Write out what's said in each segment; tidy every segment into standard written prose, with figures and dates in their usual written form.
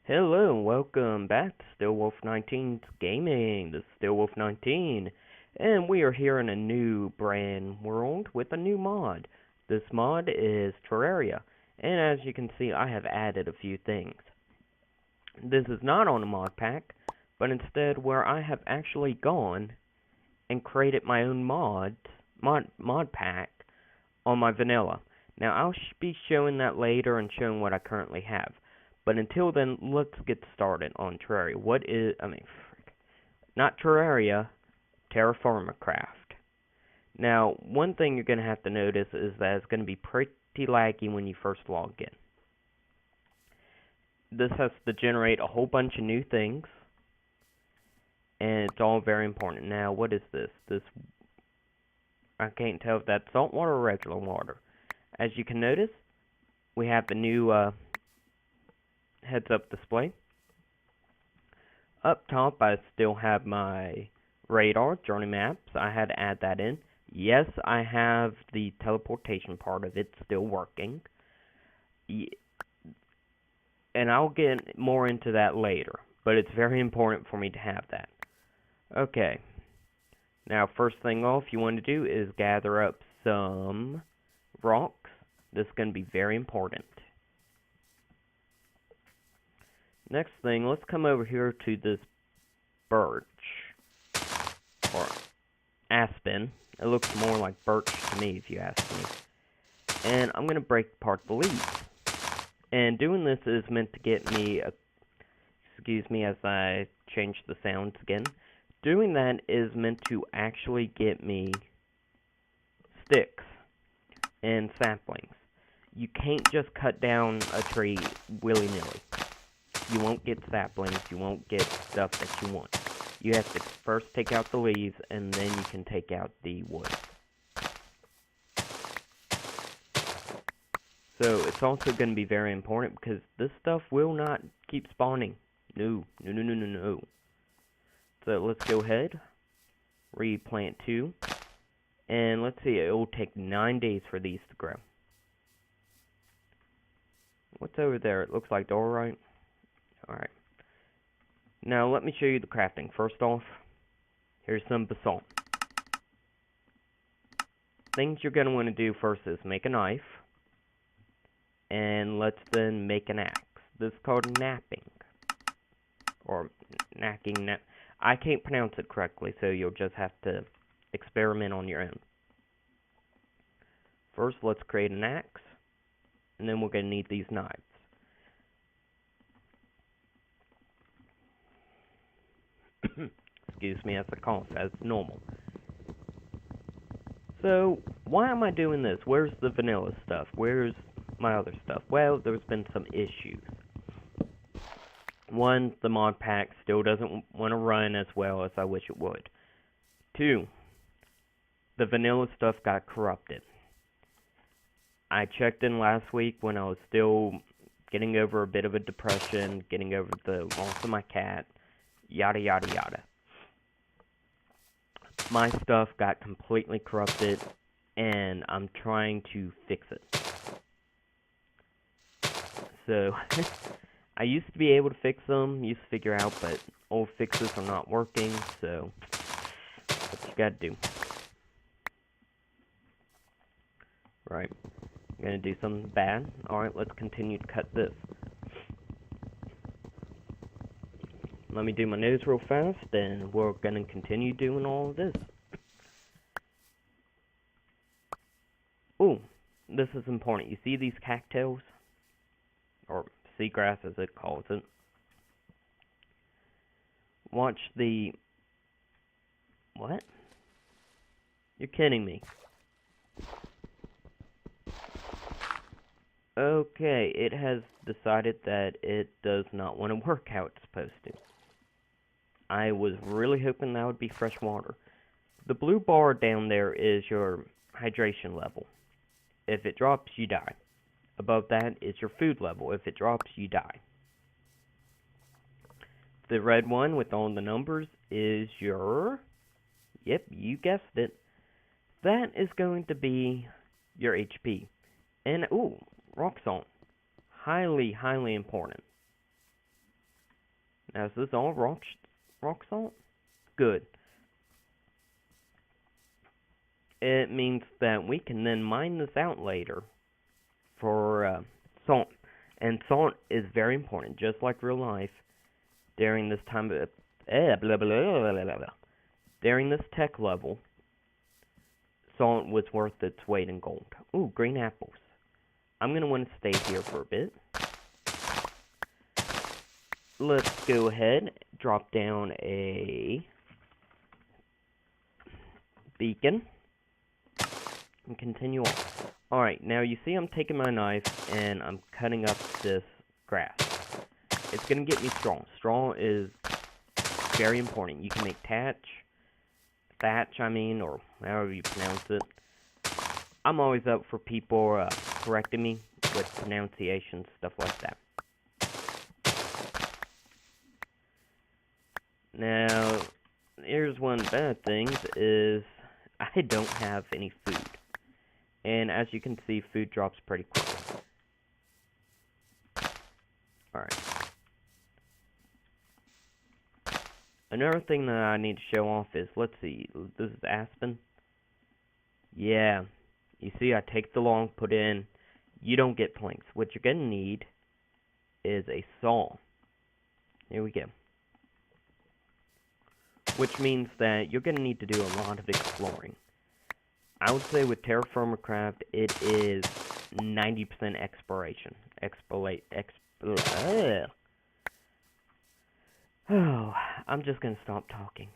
Hello and welcome back to Stillwolf19's Gaming. This is Stillwolf19, and we are here in a new brand world with a new mod. This mod is Terraria, and as you can see, I have added a few things. This is not on a mod pack, but instead where I have actually gone and created my own mod pack on my vanilla. Now, I'll be showing that later and showing what I currently have. But until then, let's get started on Terraria. Not Terraria, Terrafirmacraft. Now, one thing you're going to have to notice is that it's going to be pretty laggy when you first log in. This has to generate a whole bunch of new things, and it's all very important. Now, what is this? I can't tell if that's salt water or regular water. As you can notice, we have the new heads-up display. Up top, I still have my radar, journey maps. I had to add that in. Yes, I have the teleportation part of it still working. And I'll get more into that later, but it's very important for me to have that. Okay. Now, first thing off you want to do is gather up some rocks. This is going to be very important. Next thing, let's come over here to this birch, or aspen. It looks more like birch to me, if you ask me. And I'm going to break apart the leaves. And doing this is meant to get me, excuse me as I change the sounds again. Doing that is meant to actually get me sticks and saplings. You can't just cut down a tree willy-nilly. You won't get saplings, you won't get stuff that you want. You have to first take out the leaves, and then you can take out the wood. So, it's also going to be very important, because this stuff will not keep spawning. No. So, let's go ahead, replant 2, and let's see, it will take 9 days for these to grow. What's over there? It looks like diorite. Alright. Now, let me show you the crafting. First off, here's some basalt. Things you're going to want to do first is make a knife. And let's then make an axe. This is called napping. Or knacking. I can't pronounce it correctly, so you'll just have to experiment on your own. First, let's create an axe. And then we're going to need these knives. Excuse me as I cough, as normal. So, why am I doing this? Where's the vanilla stuff? Where's my other stuff? Well, there's been some issues. One, the mod pack still doesn't want to run as well as I wish it would. Two, the vanilla stuff got corrupted. I checked in last week when I was still getting over a bit of a depression, getting over the loss of my cat, yada yada yada. My stuff got completely corrupted, and I'm trying to fix it. So, I used to be able to fix them, used to figure out, but old fixes are not working, so what you gotta do. Right, I'm gonna do something bad. Alright, let's continue to cut this. Let me do my nose real fast, and we're going to continue doing all of this. Ooh, this is important. You see these cattails? Or seagrass, as it calls it. Watch the... What? You're kidding me. Okay, it has decided that it does not want to work how it's supposed to. I was really hoping that would be fresh water. The blue bar down there is your hydration level. If it drops, you die. Above that is your food level. If it drops, you die. The red one with all the numbers is your... Yep, you guessed it. That is going to be your HP. And, ooh, rock salt. Highly, highly important. Now, is this all rock salt? Good. It means that we can then mine this out later for salt. And salt is very important, just like real life. During this time of during this tech level, salt was worth its weight in gold. Ooh, green apples. I'm gonna want to stay here for a bit. Let's go ahead, drop down a beacon, and continue on. Alright, now you see I'm taking my knife and I'm cutting up this grass. It's gonna get me straw. Straw is very important. You can make thatch, or however you pronounce it. I'm always up for people correcting me with pronunciations, stuff like that. Now, here's one bad thing is I don't have any food. And as you can see, food drops pretty quickly. Alright. Another thing that I need to show off is, let's see, this is aspen. Yeah, you see I take the log, put in, you don't get planks. What you're going to need is a saw. Here we go. Which means that you're going to need to do a lot of exploring. I would say with Terrafirmacraft, it is 90% exploration. Oh, I'm just going to stop talking.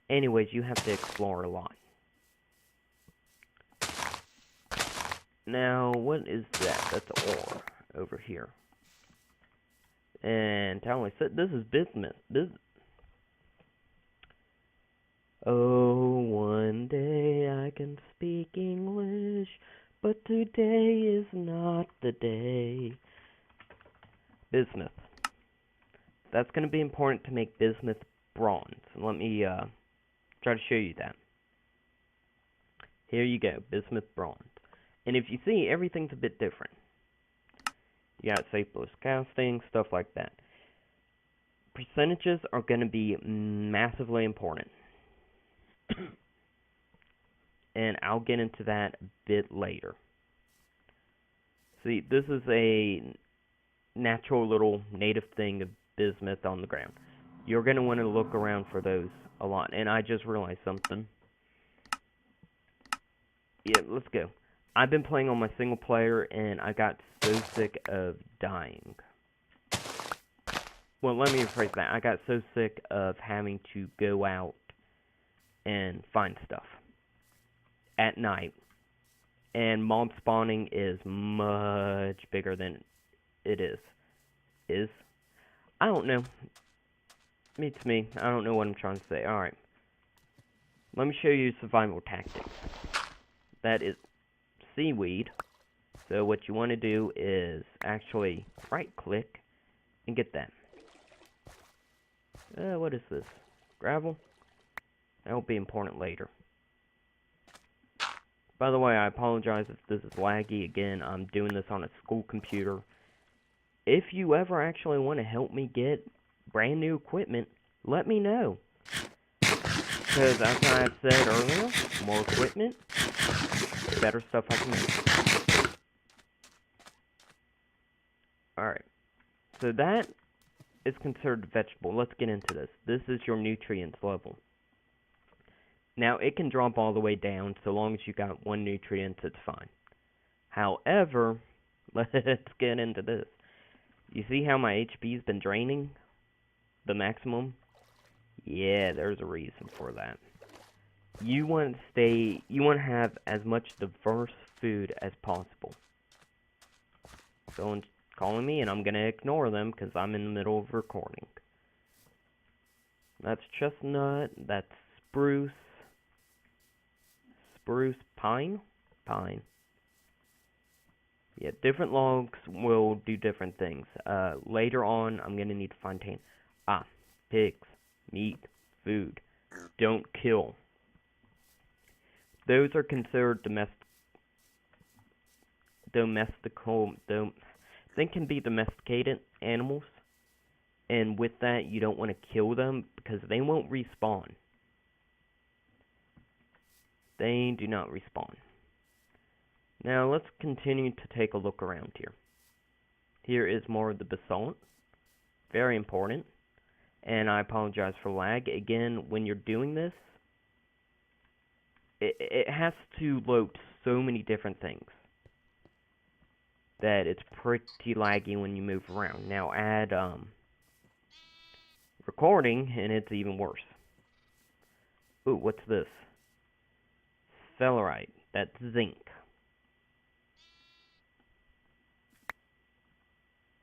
Anyways, you have to explore a lot. Now, what is that? That's ore over here. And tell me, this is bismuth. Oh, one day I can speak English, but today is not the day. Bismuth. That's going to be important to make bismuth bronze. Let me try to show you that. Here you go, bismuth bronze. And if you see, everything's a bit different. You got shapeless casting, stuff like that. Percentages are going to be massively important. And I'll get into that a bit later. See, this is a natural little native thing of bismuth on the ground. You're going to want to look around for those a lot. And I just realized something. Yeah, let's go. I've been playing on my single player, and I got so sick of dying. Well, let me rephrase that. I got so sick of having to go out and find stuff at night. And mob spawning is much bigger than it is. I don't know. It's me. I don't know what I'm trying to say. Alright. Let me show you survival tactics. That is seaweed. So what you want to do is actually right click and get that. What is this? Gravel? That will be important later. By the way, I apologize if this is laggy. Again, I'm doing this on a school computer. If you ever actually want to help me get brand new equipment, let me know. Because as I said earlier, more equipment, better stuff I can make. Alright. So that is considered vegetable. Let's get into this. This is your nutrients level. Now, it can drop all the way down, so long as you got one nutrient, it's fine. However, let's get into this. You see how my HP's been draining? The maximum? Yeah, there's a reason for that. You want to have as much diverse food as possible. Someone's calling me, and I'm going to ignore them, because I'm in the middle of recording. That's chestnut, that's spruce. Spruce, pine? Pine. Yeah, different logs will do different things. Later on, I'm going to need to find tan. Pigs, meat, food. Don't kill. Those are considered they can be domesticated animals. And with that, you don't want to kill them because they won't respawn. They do not respawn. Now let's continue to take a look around here. Here is more of the basalt. Very important. And I apologize for lag. Again, when you're doing this, it has to load so many different things that it's pretty laggy when you move around. Now add recording and it's even worse. Ooh, what's this? Cellerite. That's zinc.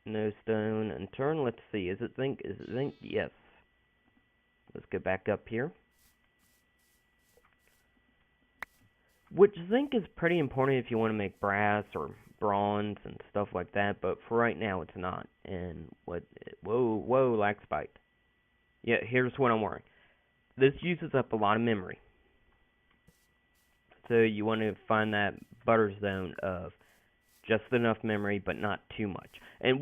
No stone unturned. Let's see. Is it zinc? Is it zinc? Yes. Let's go back up here. Which zinc is pretty important if you want to make brass or bronze and stuff like that, but for right now it's not. And what? Whoa, lag spike. Yeah, here's what I'm worrying. This uses up a lot of memory. So you want to find that butter zone of just enough memory, but not too much. And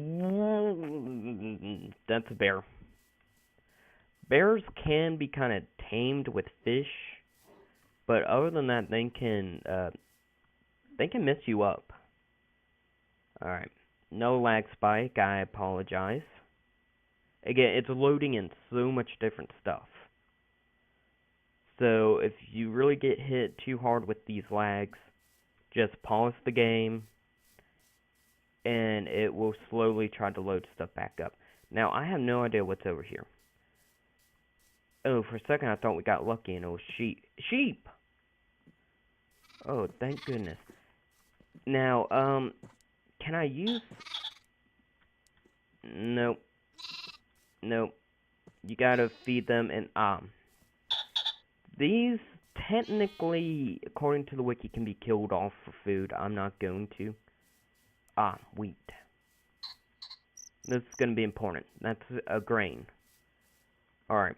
that's a bear. Bears can be kind of tamed with fish, but other than that, they can mess you up. All right, no lag spike. I apologize. Again, it's loading in so much different stuff. So if you really get hit too hard with these lags, just pause the game, and it will slowly try to load stuff back up. Now, I have no idea what's over here. Oh, for a second I thought we got lucky and it was sheep. Sheep! Oh, thank goodness. Now, can I use... Nope. Nope. You gotta feed them and, these, technically, according to the wiki, can be killed off for food. I'm not going to. Wheat. This is going to be important. That's a grain. Alright.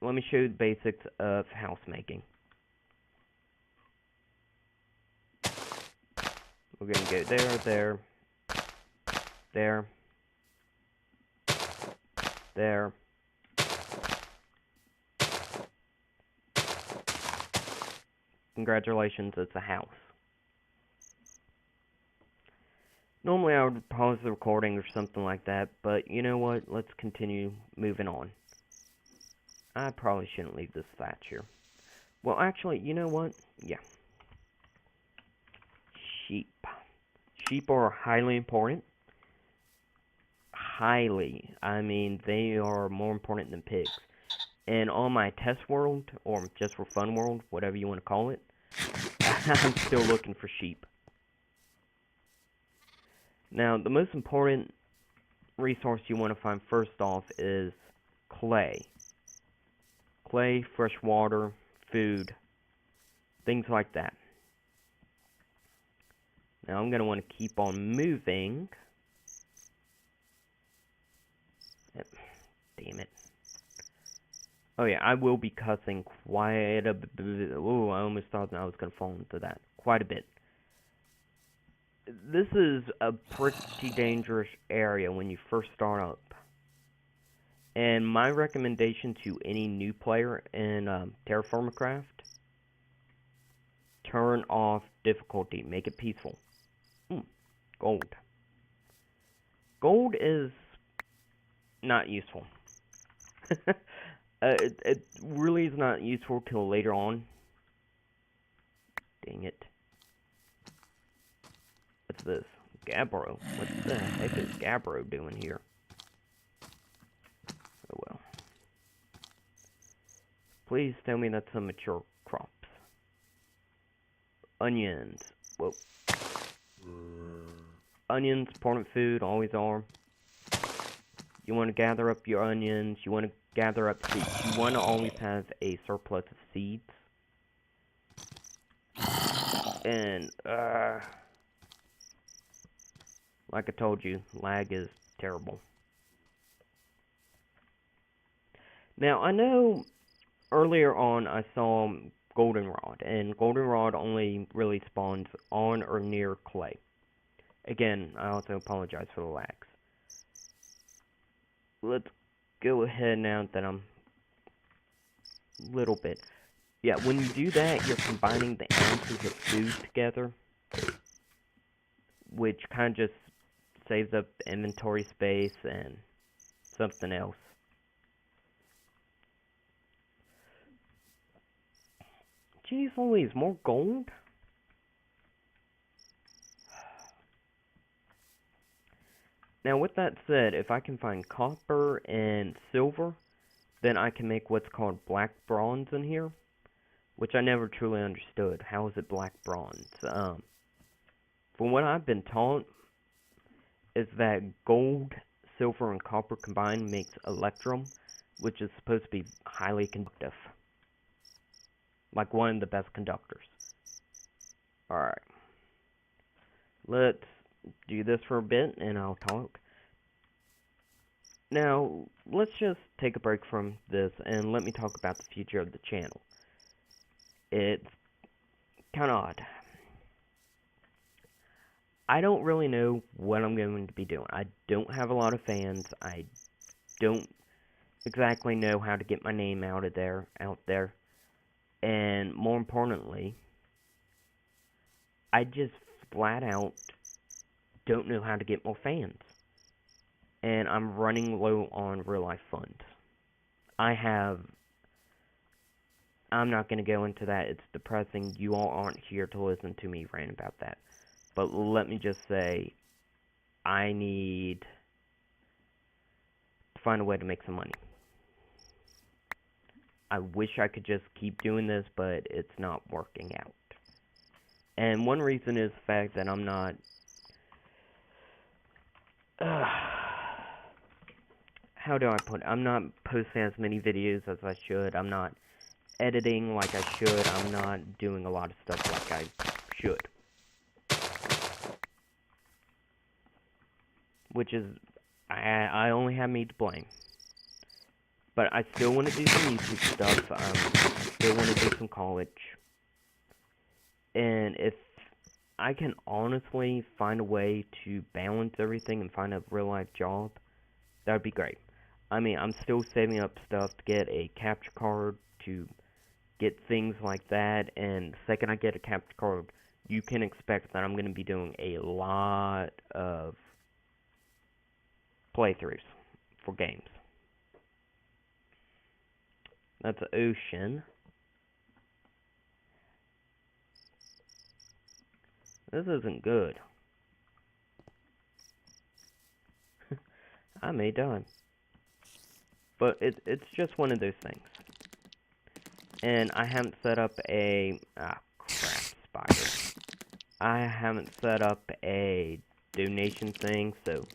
Let me show you the basics of house making. We're going to go there. Congratulations, it's a house. Normally I would pause the recording or something like that, but you know what? Let's continue moving on. I probably shouldn't leave this thatch here. Well, actually, you know what? Yeah. Sheep. Sheep are highly important. Highly. I mean, they are more important than pigs. And on my test world, or just for fun world, whatever you want to call it, I'm still looking for sheep. Now, the most important resource you want to find first off is clay. Clay, fresh water, food, things like that. Now, I'm going to want to keep on moving. Damn it. Oh yeah, I will be cussing quite a bit. Ooh, I almost thought I was going to fall into that. Quite a bit. This is a pretty dangerous area when you first start up. And my recommendation to any new player in Terrafirmacraft, turn off difficulty. Make it peaceful. Gold. Gold is not useful. It really is not useful till later on. Dang it. What's this? Gabbro. What the heck is Gabbro doing here? Oh well. Please tell me that's some mature crops. Onions. Whoa. Onions, important food, always are. You want to gather up your onions. You want to gather up seeds. You want to always have a surplus of seeds. And, like I told you, lag is terrible. Now, I know earlier on I saw goldenrod, and goldenrod only really spawns on or near clay. Again, I also apologize for the lags. Let's go ahead now that I'm a little bit. Yeah, when you do that, you're combining the ounces of food together, which kind of just saves up inventory space and something else. Jeez Louise, more gold? Now, with that said, if I can find copper and silver, then I can make what's called black bronze in here, which I never truly understood. How is it black bronze? From what I've been taught, is that gold, silver, and copper combined makes electrum, which is supposed to be highly conductive. Like one of the best conductors. Alright. Let's do this for a bit, and I'll talk. Now, let's just take a break from this, and let me talk about the future of the channel. It's kind of odd. I don't really know what I'm going to be doing. I don't have a lot of fans. I don't exactly know how to get my name out there. And more importantly, I just flat out don't know how to get more fans. And I'm running low on real life funds. I'm not going to go into that. It's depressing. You all aren't here to listen to me rant about that. But let me just say, I need to find a way to make some money. I wish I could just keep doing this, but it's not working out. And one reason is the fact that I'm not... how do I put it? I'm not posting as many videos as I should. I'm not editing like I should. I'm not doing a lot of stuff like I should. Which is, I only have me to blame. But I still want to do some YouTube stuff. I still want to do some college. And if I can honestly find a way to balance everything and find a real life job, that would be great. I mean, I'm still saving up stuff to get a capture card, to get things like that. And the second I get a capture card, you can expect that I'm going to be doing a lot of playthroughs for games. That's an ocean. This isn't good. I may die. But it's just one of those things. And I haven't set up a... Ah, crap, spider. I haven't set up a donation thing, so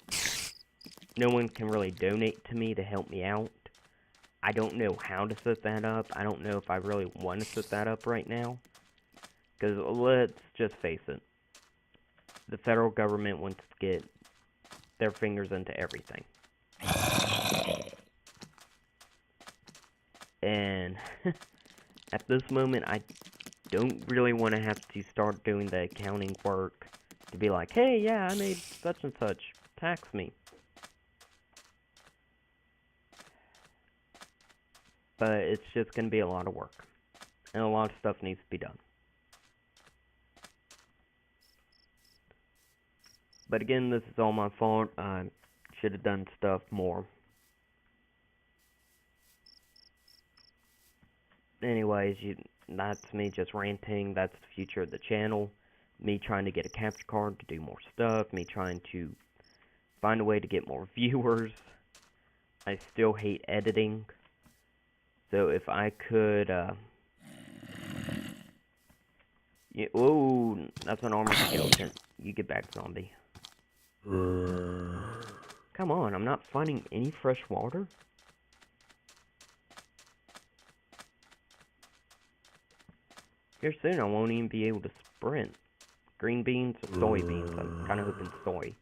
no one can really donate to me to help me out. I don't know how to set that up. I don't know if I really want to set that up right now. Because let's just face it. The federal government wants to get their fingers into everything. And at this moment, I don't really want to have to start doing the accounting work to be like, hey, yeah, I made such and such. Tax me. But it's just going to be a lot of work. And a lot of stuff needs to be done. But again, this is all my fault. I should have done stuff more. Anyways, that's me just ranting. That's the future of the channel. Me trying to get a capture card to do more stuff. Me trying to find a way to get more viewers. I still hate editing. So if I could, yeah, whoa, that's an armored skeleton. You get back, zombie. Come on, I'm not finding any fresh water. Here soon, I won't even be able to sprint. Green beans or soybeans? I'm kind of hoping soy.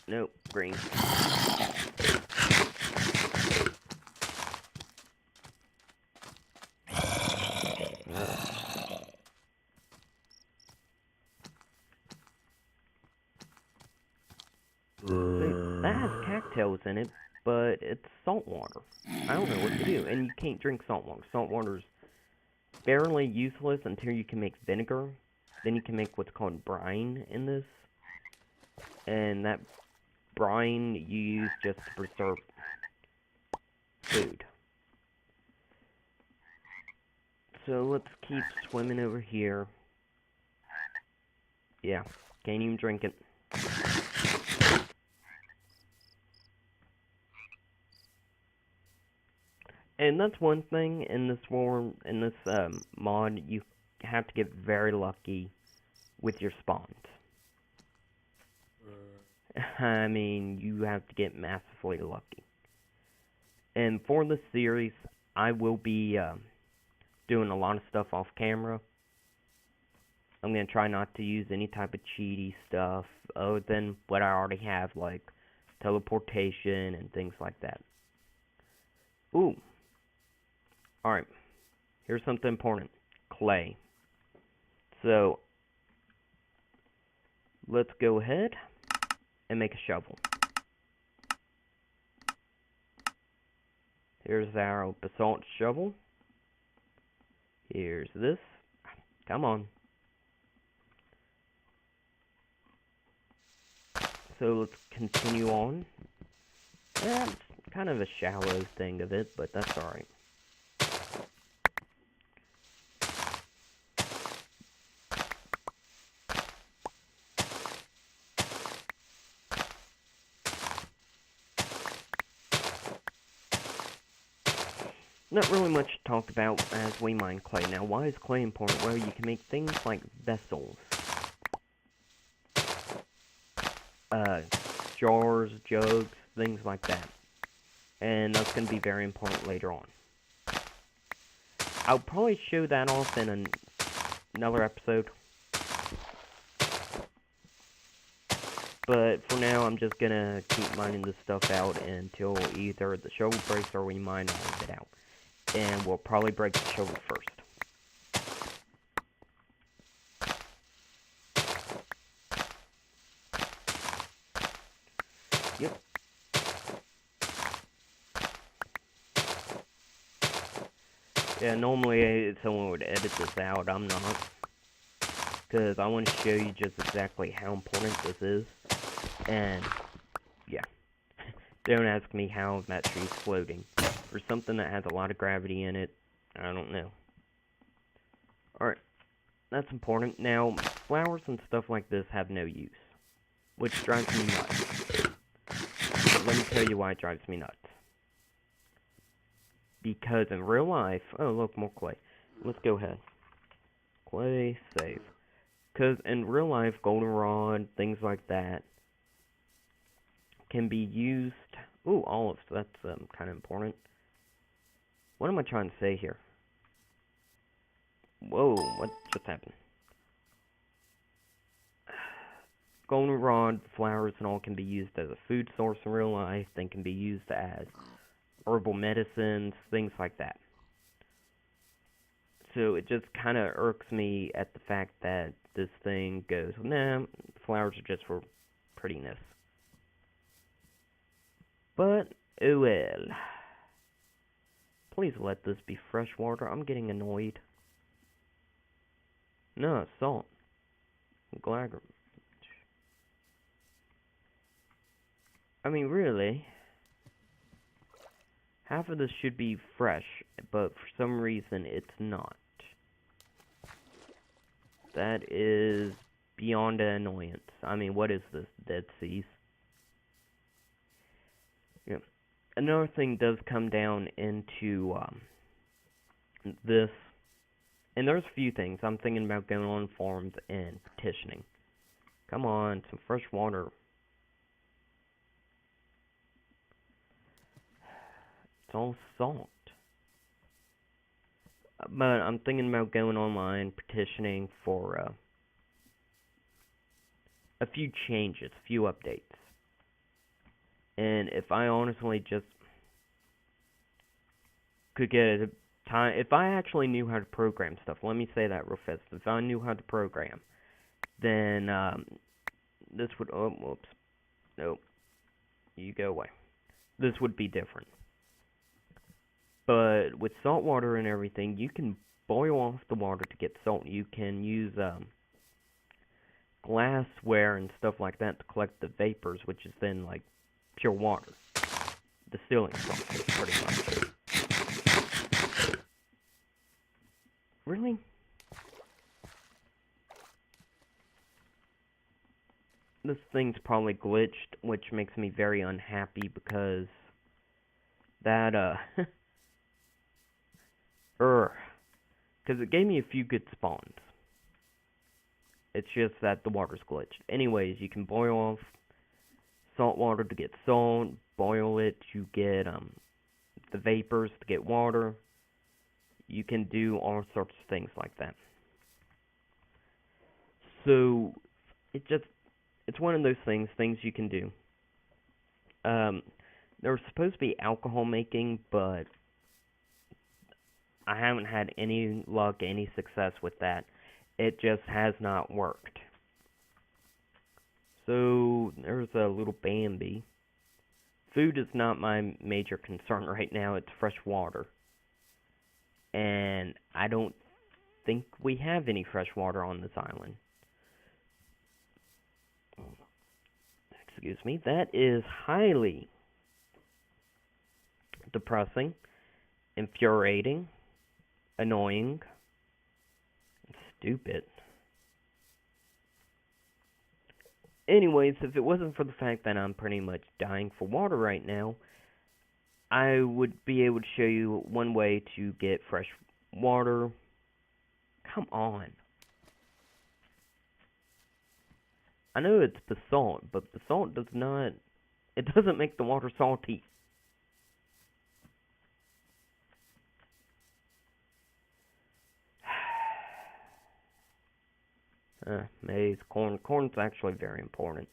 Nope, green. See, that has cactus tails in it, but it's salt water. I don't know what to do, and you can't drink salt water. Salt water's fairly useless until you can make vinegar. Then you can make what's called brine in this, and that brine you use just to preserve food. So let's keep swimming over here. Yeah, can't even drink it. And that's one thing in this mod, you have to get very lucky with your spawns. I mean, you have to get massively lucky. And for this series, I will be doing a lot of stuff off camera. I'm going to try not to use any type of cheaty stuff other than what I already have, like teleportation and things like that. Ooh. Alright. Here's something important. Clay. So, let's go ahead and make a shovel. Here's our basalt shovel. Here's this. Come on. So let's continue on. It's kind of a shallow thing of it, but that's alright. Not really much to talk about as we mine clay. Now, why is clay important? Well, you can make things like vessels. Jars, jugs, things like that. And that's going to be very important later on. I'll probably show that off in another episode. But for now, I'm just going to keep mining this stuff out until either the shovel breaks or we mine all of it out. And we'll probably break the shovel first. Yep. Yeah, normally someone would edit this out. I'm not. Because I want to show you just exactly how important this is. And, yeah. Don't ask me how that tree's floating. For something that has a lot of gravity in it, I don't know. Alright. That's important. Now, flowers and stuff like this have no use. Which drives me nuts. But let me tell you why it drives me nuts. Because in real life... Oh, look, more clay. Let's go ahead. Clay, save. Because in real life, goldenrod, things like that, can be used... Ooh, olives. That's kind of important. What am I trying to say here? Whoa, what just happened? Goldenrod, flowers, and all can be used as a food source in real life. They can be used as herbal medicines, things like that. So it just kind of irks me at the fact that this thing goes, nah, flowers are just for prettiness. But, oh well. Please let this be fresh water. I'm getting annoyed. No, it's salt. Glagger. I mean, really. Half of this should be fresh, but for some reason it's not. That is beyond an annoyance. I mean, what is this? Dead Seas? Yeah. Another thing does come down into this, and there's a few things. I'm thinking about going on forums and petitioning. Come on, some fresh water. It's all salt. But I'm thinking about going online, petitioning for a few changes, a few updates. And if I honestly just could get a time, if I actually knew how to program stuff, let me say that real fast. If I knew how to program, then this would, oh, whoops. Nope. You go away. this would be different. But with salt water and everything, you can boil off the water to get salt. You can use glassware and stuff like that to collect the vapors, which is then like pure water. Distilling process, pretty much. Really? This thing's probably glitched, which makes me very unhappy because that, because it gave me a few good spawns. It's just that the water's glitched. Anyways, you can boil off salt water to get salt, boil it to get, the vapors to get water. You can do all sorts of things like that. So, it's one of those things you can do. There was supposed to be alcohol making, but I haven't had any luck, any success with that. It just has not worked. So, there's a little Bambi. Food is not my major concern right now, it's fresh water. And I don't think we have any fresh water on this island. Excuse me, that is highly depressing, infuriating, annoying, and stupid. Anyways, if it wasn't for the fact that I'm pretty much dying for water right now, I would be able to show you one way to get fresh water. Come on. I know it's basalt, but basalt it doesn't make the water salty. Maize, corn. Corn's actually very important.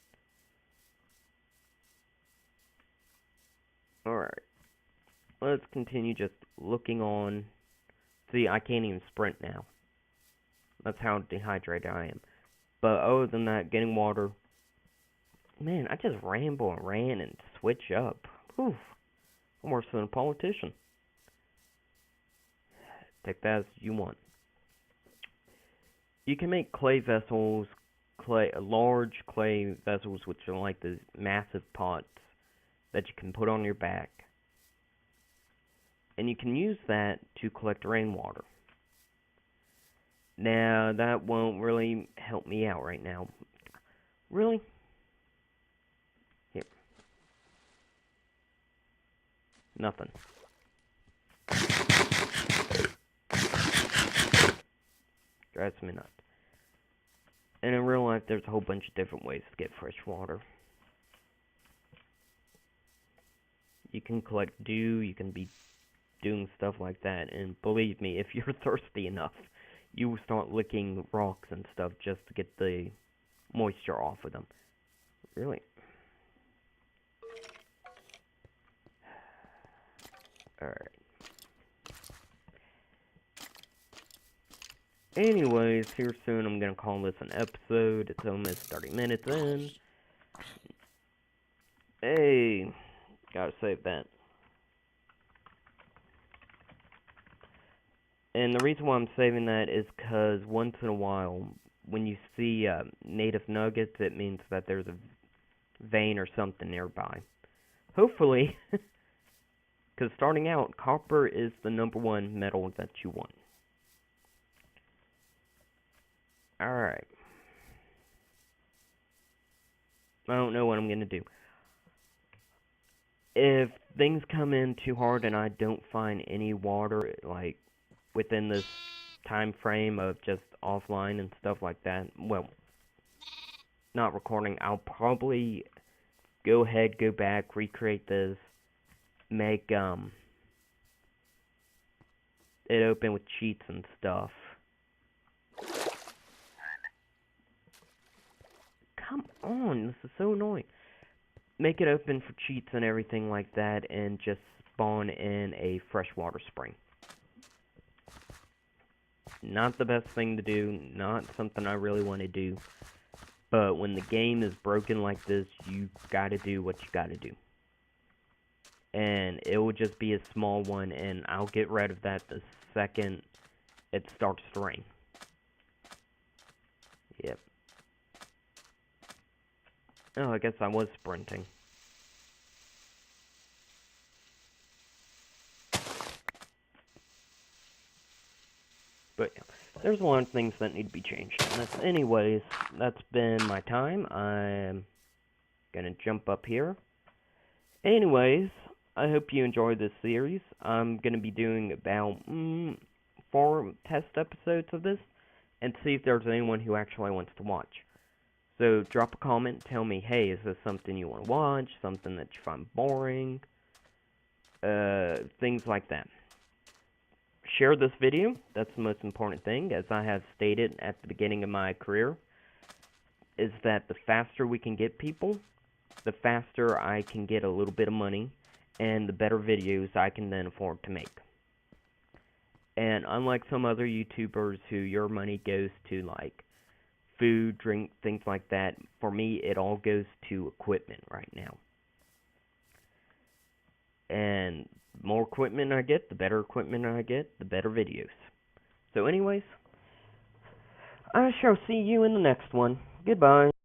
Alright. Let's continue just looking on. See, I can't even sprint now. That's how dehydrated I am. But other than that, getting water. Man, I just ramble and ran and switch up. Whew. I'm worse than a politician. Take that as you want. You can make clay vessels, large clay vessels, which are like the massive pots that you can put on your back. And you can use that to collect rainwater. Now, that won't really help me out right now. Really? Here. Nothing. Drives me nuts. And in real life, there's a whole bunch of different ways to get fresh water. You can collect dew, you can be doing stuff like that, and believe me, if you're thirsty enough, you will start licking rocks and stuff just to get the moisture off of them. Really? Alright. Anyways, here soon I'm gonna call this an episode. It's almost 30 minutes in. Hey, gotta save that. And the reason why I'm saving that is because once in a while, when you see native nuggets, it means that there's a vein or something nearby. Hopefully, because starting out, copper is the #1 metal that you want. Alright. I don't know what I'm going to do. If things come in too hard and I don't find any water, like, within this time frame of just offline and stuff like that, well, not recording, I'll probably go ahead, go back, recreate this, make, it open with cheats and stuff. Come on, this is so annoying. Make it open for cheats and everything like that, and just spawn in a freshwater spring. Not the best thing to do, not something I really want to do, but when the game is broken like this, you gotta do what you gotta do. and it will just be a small one, and I'll get rid of that the second it starts to rain. Yep. Oh, I guess I was sprinting. But yeah, there's a lot of things that need to be changed. And anyways, that's been my time. I'm gonna jump up here. Anyways, I hope you enjoyed this series. I'm gonna be doing about 4 test episodes of this, and see if there's anyone who actually wants to watch. So drop a comment, tell me, hey, is this something you want to watch, something that you find boring, things like that. Share this video, that's the most important thing, as I have stated at the beginning of my career, is that the faster we can get people, the faster I can get a little bit of money, and the better videos I can then afford to make. And unlike some other YouTubers who your money goes to, like, food, drink, things like that, for me, it all goes to equipment right now. And the more equipment I get, the better equipment I get, the better videos. So anyways, I shall see you in the next one. Goodbye.